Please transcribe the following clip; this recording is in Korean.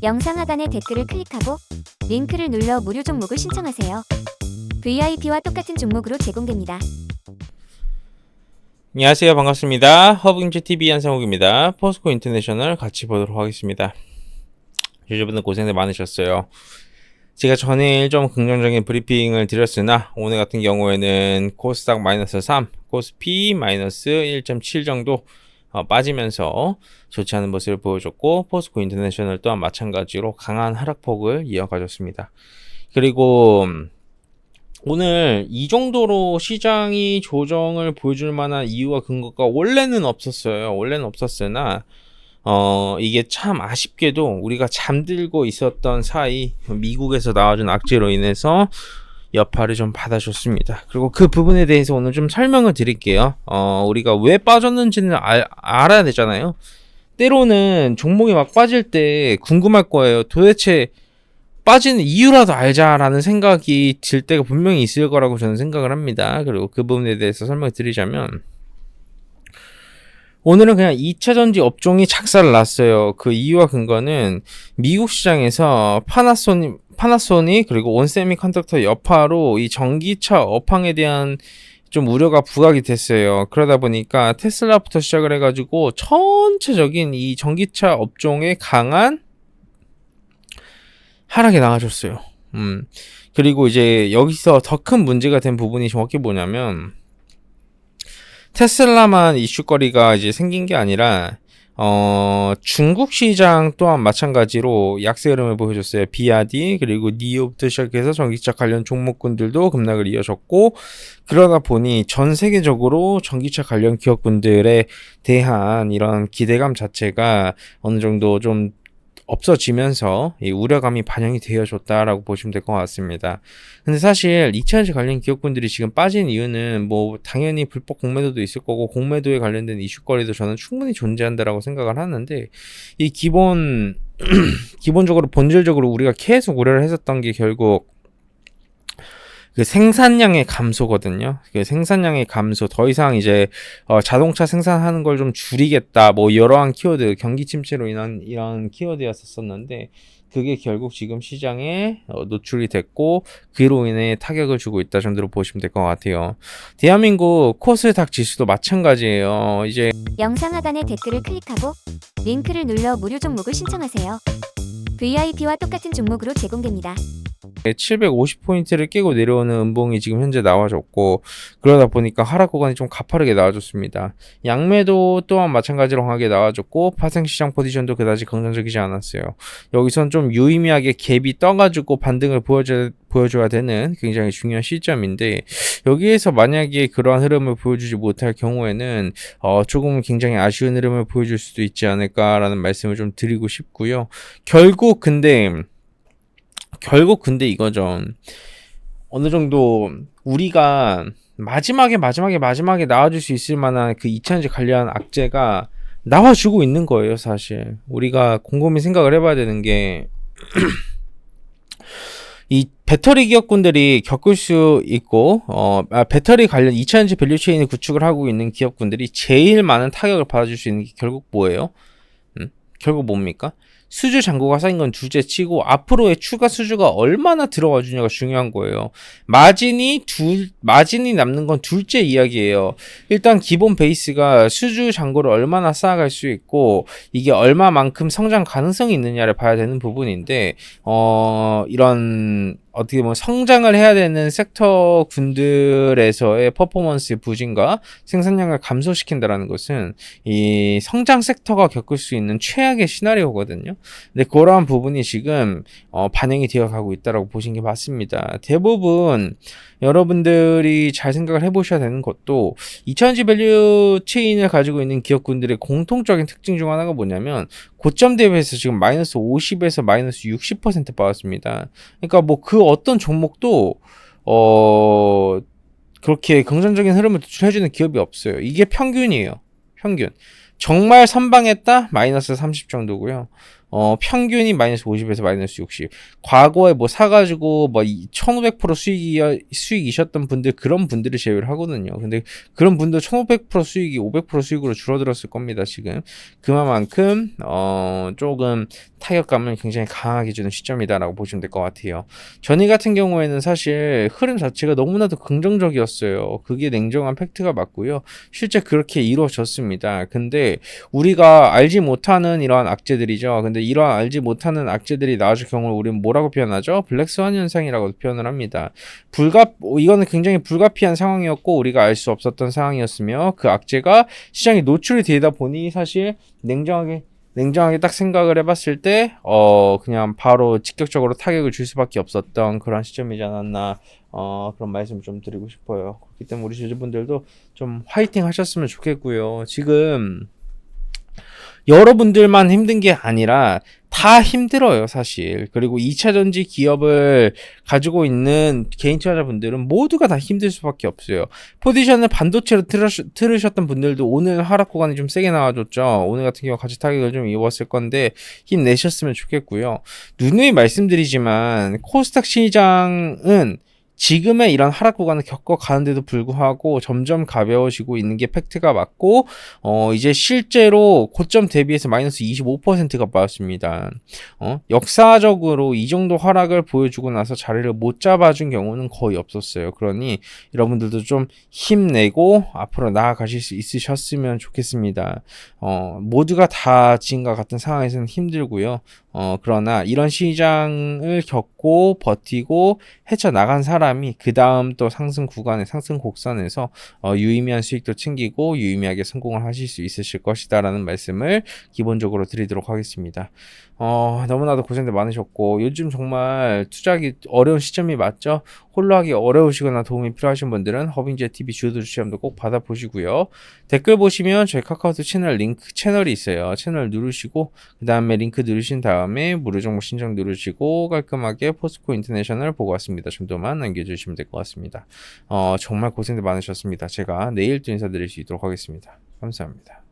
영상 하단의 댓글을 클릭하고 링크를 눌러 무료 종목을 신청하세요. VIP와 똑같은 종목으로 제공됩니다. 안녕하세요. 반갑습니다. 허브김치TV 한상욱입니다. 포스코 인터내셔널 같이 보도록 하겠습니다. 유저분들 고생들 많으셨어요. 제가 전일 좀 긍정적인 브리핑을 드렸으나 오늘 같은 경우에는 코스닥 마이너스 3, 코스피 마이너스 1.7 정도 빠지면서 좋지 않은 모습을 보여줬고, 포스코 인터내셔널 또한 마찬가지로 강한 하락폭을 이어가졌습니다. 그리고 오늘 이 정도로 시장이 조정을 보여줄 만한 이유와 근거가 원래는 없었어요. 원래는 없었으나 이게 참 아쉽게도 우리가 잠들고 있었던 사이 미국에서 나와준 악재로 인해서 여파를 좀 받아줬습니다. 그리고 그 부분에 대해서 오늘 좀 설명을 드릴게요. 우리가 왜 빠졌는지는 알아야 되잖아요. 때로는 종목이 막 빠질 때 궁금할 거예요. 도대체 빠지는 이유라도 알자라는 생각이 들 때가 분명히 있을 거라고 저는 생각을 합니다. 그리고 그 부분에 대해서 설명을 드리자면, 오늘은 그냥 2차전지 업종이 착살을 났어요. 그 이유와 근거는 미국 시장에서 파나소닉 그리고 온세미컨덕터 여파로 이 전기차 업황에 대한 좀 우려가 부각이 됐어요. 그러다 보니까 테슬라부터 시작을 해가지고 전체적인 이 전기차 업종에 강한 하락이 나와줬어요. 그리고 이제 여기서 더 큰 문제가 된 부분이 정확히 뭐냐면, 테슬라만 이슈거리가 이제 생긴 게 아니라 중국 시장 또한 마찬가지로 약세 흐름을 보여줬어요. 비아디 그리고 니오부터 시작해서 전기차 관련 종목군들도 급락을 이어졌고, 그러다 보니 전 세계적으로 전기차 관련 기업군들에 대한 이런 기대감 자체가 어느 정도 좀 없어지면서 이 우려감이 반영이 되어줬다라고 보시면 될 것 같습니다. 근데 사실 2차전지 관련 기업군들이 지금 빠진 이유는 뭐 당연히 불법 공매도도 있을 거고, 공매도에 관련된 이슈거리도 저는 충분히 존재한다라고 생각을 하는데, 이 기본적으로 본질적으로 우리가 계속 우려를 했었던 게 결국 그 생산량의 감소거든요. 그 생산량의 감소, 더 이상 이제 자동차 생산하는 걸 좀 줄이겠다, 뭐 이러한 키워드, 경기 침체로 인한 이런 키워드였었는데, 그게 결국 지금 시장에 노출이 됐고, 그로 인해 타격을 주고 있다 정도로 보시면 될 것 같아요. 대한민국 코스닥 지수도 마찬가지예요. 이제 영상 하단의 댓글을 클릭하고 링크를 눌러 무료 종목을 신청하세요. VIP와 똑같은 종목으로 제공됩니다. 750포인트를 깨고 내려오는 음봉이 지금 현재 나와줬고, 그러다 보니까 하락 구간이 좀 가파르게 나와줬습니다. 양매도 또한 마찬가지로 강하게 나와줬고, 파생시장 포지션도 그다지 긍정적이지 않았어요. 여기선 좀 유의미하게 갭이 떠가지고 반등을 보여줘야 되는 굉장히 중요한 시점인데, 여기에서 만약에 그러한 흐름을 보여주지 못할 경우에는 조금 굉장히 아쉬운 흐름을 보여줄 수도 있지 않을까라는 말씀을 좀 드리고 싶고요. 결국 근데 이거죠. 어느 정도 우리가 마지막에 나와줄 수 있을 만한 그 2차전지 관련 악재가 나와주고 있는 거예요, 사실. 우리가 곰곰이 생각을 해봐야 되는 게, 이 배터리 기업군들이 겪을 수 있고, 배터리 관련 2차전지 밸류체인을 구축을 하고 있는 기업군들이 제일 많은 타격을 받아줄 수 있는 게 결국 뭐예요? 결국 뭡니까? 수주 잔고가 쌓인 건 둘째 치고, 앞으로의 추가 수주가 얼마나 들어와 주냐가 중요한 거예요. 마진이 남는 건 둘째 이야기예요. 일단 기본 베이스가 수주 잔고를 얼마나 쌓아갈 수 있고, 이게 얼마만큼 성장 가능성이 있느냐를 봐야 되는 부분인데, 이런 어떻게 보면 성장을 해야 되는 섹터 군들에서의 퍼포먼스 부진과 생산량을 감소시킨다라는 것은 이 성장 섹터가 겪을 수 있는 최악의 시나리오거든요. 근데 그러한 부분이 지금 반영이 되어 가고 있다라고 보시는 게 맞습니다. 대부분 여러분들이 잘 생각을 해보셔야 되는 것도, 2차전지 밸류 체인을 가지고 있는 기업군들의 공통적인 특징 중 하나가 뭐냐면, 고점 대비해서 지금 마이너스 50에서 마이너스 60% 빠졌습니다. 그러니까 뭐 그 어떤 종목도 그렇게 긍정적인 흐름을 도출해주는 기업이 없어요. 이게 평균이에요. 평균. 정말 선방했다? 마이너스 30 정도고요. 평균이 마이너스 50에서 마이너스 60. 과거에 뭐 사가지고 뭐 1500% 수익이셨던 분들, 그런 분들을 제외를 하거든요. 근데 그런 분들 1500% 수익이 500% 수익으로 줄어들었을 겁니다, 지금. 그만큼, 조금 타격감을 굉장히 강하게 주는 시점이다라고 보시면 될 것 같아요. 전일 같은 경우에는 사실 흐름 자체가 너무나도 긍정적이었어요. 그게 냉정한 팩트가 맞고요. 실제 그렇게 이루어졌습니다. 근데 우리가 알지 못하는 이러한 악재들이죠. 근데 이러한 알지 못하는 악재들이 나와줄 경우를 우리는 뭐라고 표현하죠? 블랙스완 현상이라고 표현을 합니다. 이거는 굉장히 불가피한 상황이었고 우리가 알 수 없었던 상황이었으며 그 악재가 시장에 노출이 되다 보니 사실 냉정하게 딱 생각을 해봤을 때, 그냥 바로 직격적으로 타격을 줄 수밖에 없었던 그런 시점이지 않았나, 그런 말씀을 좀 드리고 싶어요. 그렇기 때문에 우리 주주분들도 좀 화이팅 하셨으면 좋겠고요. 지금, 여러분들만 힘든 게 아니라 다 힘들어요, 사실. 그리고 2차전지 기업을 가지고 있는 개인 투자자분들은 모두가 다 힘들 수밖에 없어요. 포지션을 반도체로 틀으셨던 분들도 오늘 하락 구간이 좀 세게 나와줬죠. 오늘 같은 경우 같이 타격을 좀 입었을 건데 힘내셨으면 좋겠고요. 누누이 말씀드리지만 코스닥 시장은 지금의 이런 하락 구간을 겪어가는데도 불구하고 점점 가벼워지고 있는 게 팩트가 맞고, 이제 실제로 고점 대비해서 마이너스 25%가 빠졌습니다. 역사적으로 이 정도 하락을 보여주고 나서 자리를 못 잡아준 경우는 거의 없었어요. 그러니 여러분들도 좀 힘내고 앞으로 나아가실 수 있으셨으면 좋겠습니다. 모두가 다 지금과 같은 상황에서는 힘들고요. 그러나 이런 시장을 겪고 버티고 헤쳐나간 사람이 그 다음 또 상승 구간에 상승 곡선에서 유의미한 수익도 챙기고 유의미하게 성공을 하실 수 있으실 것이다 라는 말씀을 기본적으로 드리도록 하겠습니다. 너무나도 고생들 많으셨고 요즘 정말 투자하기 어려운 시점이 맞죠? 홀로 하기 어려우시거나 도움이 필요하신 분들은 허빙제TV 주도 시험도 꼭 받아보시고요. 댓글 보시면 저희 카카오톡 채널이 있어요. 채널 누르시고 그 다음에 링크 누르신 다음에 무료 정보 신청 누르시고 깔끔하게 포스코 인터내셔널 보고 왔습니다. 정도만 남겨주시면 될 것 같습니다. 정말 고생들 많으셨습니다. 제가 내일 또 인사드릴 수 있도록 하겠습니다. 감사합니다.